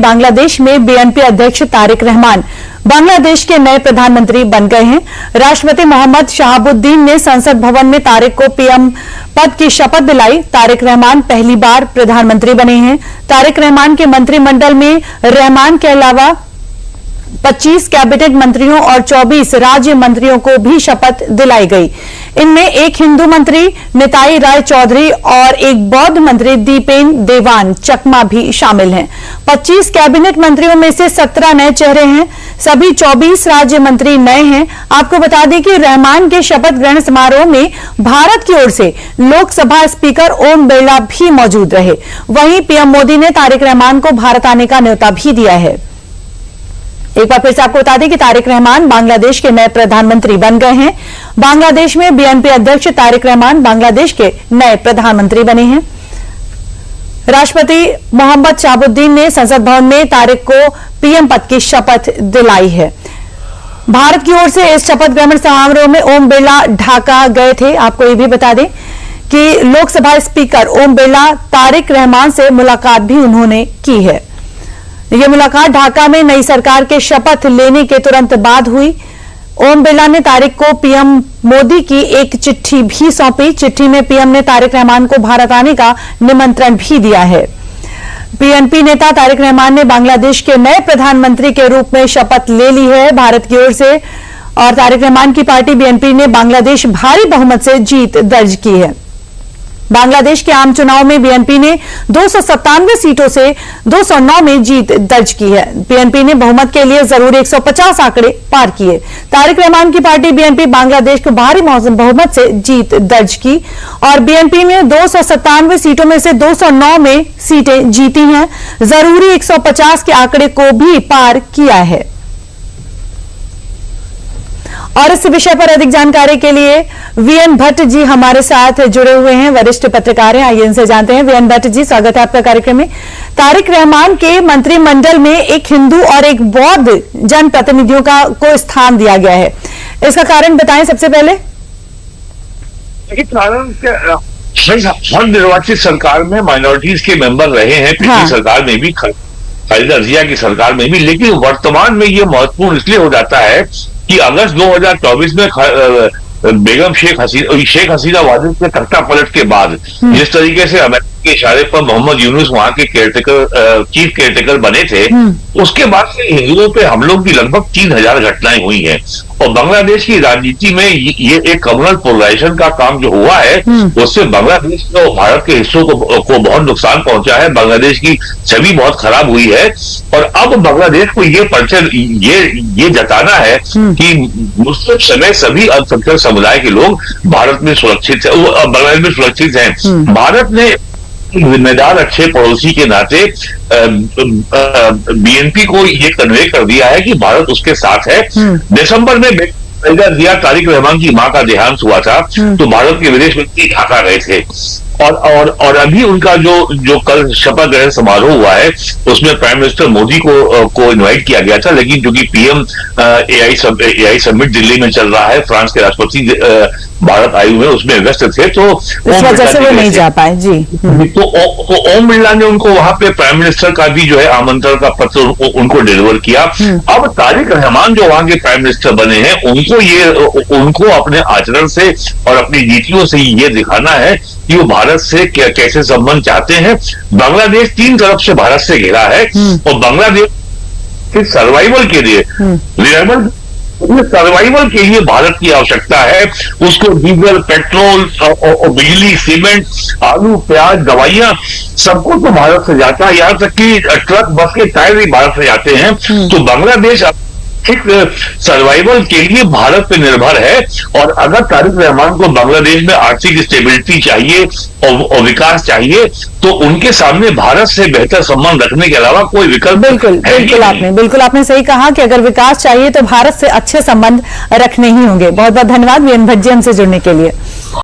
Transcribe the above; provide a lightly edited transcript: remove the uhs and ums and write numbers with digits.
बांग्लादेश में बीएनपी अध्यक्ष तारिक रहमान बांग्लादेश के नए प्रधानमंत्री बन गए हैं। राष्ट्रपति मोहम्मद शहाबुद्दीन ने संसद भवन में तारिक को पीएम पद की शपथ दिलाई। तारिक रहमान पहली बार प्रधानमंत्री बने हैं। तारिक रहमान के मंत्रिमंडल में रहमान के अलावा 25 कैबिनेट मंत्रियों और 24 राज्य मंत्रियों को भी शपथ दिलाई गई। इनमें एक हिंदू मंत्री निताई राय चौधरी और एक बौद्ध मंत्री दीपेन देवान चकमा भी शामिल हैं। 25 कैबिनेट मंत्रियों में से 17 नए चेहरे हैं। सभी 24 राज्य मंत्री नए हैं। आपको बता दें कि रहमान के शपथ ग्रहण समारोह में भारत की ओर से लोकसभा स्पीकर ओम बिरला भी मौजूद रहे। वहीं पीएम मोदी ने तारिक रहमान को भारत आने का न्योता भी दिया है। एक बार फिर से आपको बता दें कि तारिक रहमान बांग्लादेश के नए प्रधानमंत्री बन गए हैं। बांग्लादेश में बीएनपी अध्यक्ष तारिक रहमान बांग्लादेश के नए प्रधानमंत्री बने हैं। राष्ट्रपति मोहम्मद शहाबुद्दीन ने संसद भवन में तारिक को पीएम पद की शपथ दिलाई है। भारत की ओर से इस शपथ ग्रहण समारोह में ओम बिरला ढाका गए थे। आपको ये भी बता दें कि लोकसभा स्पीकर ओम बिरला तारिक रहमान से मुलाकात भी उन्होंने की है। यह मुलाकात ढाका में नई सरकार के शपथ लेने के तुरंत बाद हुई। ओम बिरला ने तारिक को पीएम मोदी की एक चिट्ठी भी सौंपी। चिट्ठी में पीएम ने तारिक रहमान को भारत आने का निमंत्रण भी दिया है। बीएनपी नेता तारिक रहमान ने बांग्लादेश के नए प्रधानमंत्री के रूप में शपथ ले ली है भारत की ओर से, और तारिक रहमान की पार्टी बीएनपी ने बांग्लादेश भारी बहुमत से जीत दर्ज की है। बांग्लादेश के आम चुनाव में बीएनपी ने 297 सीटों से 209 में जीत दर्ज की है। बीएनपी ने बहुमत के लिए जरूरी 150 आंकड़े पार किए। तारिक रहमान की पार्टी बीएनपी बांग्लादेश को भारी बहुमत से जीत दर्ज की और बीएनपी ने 297 सीटों में से 209 में सीटें जीती हैं। जरूरी 150 के आंकड़े को भी पार किया है। और इस विषय पर अधिक जानकारी के लिए वीएन भट्ट जी हमारे साथ जुड़े हुए हैं, वरिष्ठ पत्रकार हैं। आइए इनसे जानते हैं। वीएन भट्ट जी, स्वागत है आपका कार्यक्रम में। तारिक रहमान के मंत्रिमंडल में एक हिंदू और एक बौद्ध जनप्रतिनिधियों को स्थान दिया गया है। इसका कारण बताएं सबसे पहले। कारण हर निर्वाचित सरकार में माइनॉरिटीज के मेंबर रहे हैं। पिछली सरकार में भी, खालिदा जिया की सरकार में भी, लेकिन वर्तमान में ये महत्वपूर्ण इसलिए हो जाता है कि अगस्त 2024 में बेगम शेख हसीना वाजिद के तख्ता पलट के बाद जिस तरीके से अमेरिका के इशारे पर मोहम्मद यूनुस वहां के चीफ केयरटेकर बने थे, उसके बाद से हिंदुओं पे हमलों की लगभग 3000 घटनाएं हुई हैं। और बांग्लादेश की राजनीति में ये एक कम्युनल पोलराइजेशन का काम जो हुआ है, उससे बांग्लादेश को, भारत के हिस्सों को बहुत नुकसान पहुंचा है। बांग्लादेश की छवि बहुत खराब हुई है और अब बांग्लादेश को ये जताना है कि मुस्लिम समेत सभी अल्पसंख्यक समुदाय के लोग भारत में सुरक्षित है, बांग्लादेश में सुरक्षित हैं। भारत ने जिम्मेदार अच्छे पड़ोसी के नाते बीएनपी को ये कन्वे कर दिया है कि भारत उसके साथ है। दिसंबर में तारिक रहमान की मां का देहांत हुआ था, तो भारत के विदेश मंत्री ढाका गए थे और अभी उनका जो कल शपथ ग्रहण समारोह हुआ है, उसमें प्राइम मिनिस्टर मोदी को इनवाइट किया गया था, लेकिन क्योंकि पीएम एआई समिट दिल्ली में चल रहा है, फ्रांस के राष्ट्रपति भारत आए हुए उसमें व्यस्त थे, तो इस वजह से वो नहीं जा पाए जी। तो ओम बिरला ने उनको वहां पे प्राइम मिनिस्टर का भी जो है आमंत्रण का पत्र उनको डिलीवर किया। अब तारिक रहमान जो वहां के प्राइम मिनिस्टर बने हैं, उनको अपने आचरण से और अपनी नीतियों से ये दिखाना है कि वो भारत से कैसे संबंध चाहते हैं। बांग्लादेश 3 तरफ से भारत से घिरा है और बांग्लादेश के सर्वाइवल के लिए सर्वाइवल के लिए भारत की आवश्यकता है। उसको डीजल, पेट्रोल और बिजली, सीमेंट, आलू, प्याज, दवाइयां, सबको तो भारत से जाता है। यहाँ तक कि ट्रक, बस के टायर भी भारत से जाते हैं। तो बांग्लादेश सर्वाइवल के लिए भारत पे निर्भर है और अगर तारिक रहमान को बांग्लादेश में आर्थिक स्टेबिलिटी चाहिए और विकास चाहिए, तो उनके सामने भारत से बेहतर संबंध रखने के अलावा कोई विकल्प बिल्कुल आपने सही कहा कि अगर विकास चाहिए तो भारत से अच्छे संबंध रखने ही होंगे। बहुत बहुत धन्यवाद वीएन भट्ट जी हमसे जुड़ने के लिए।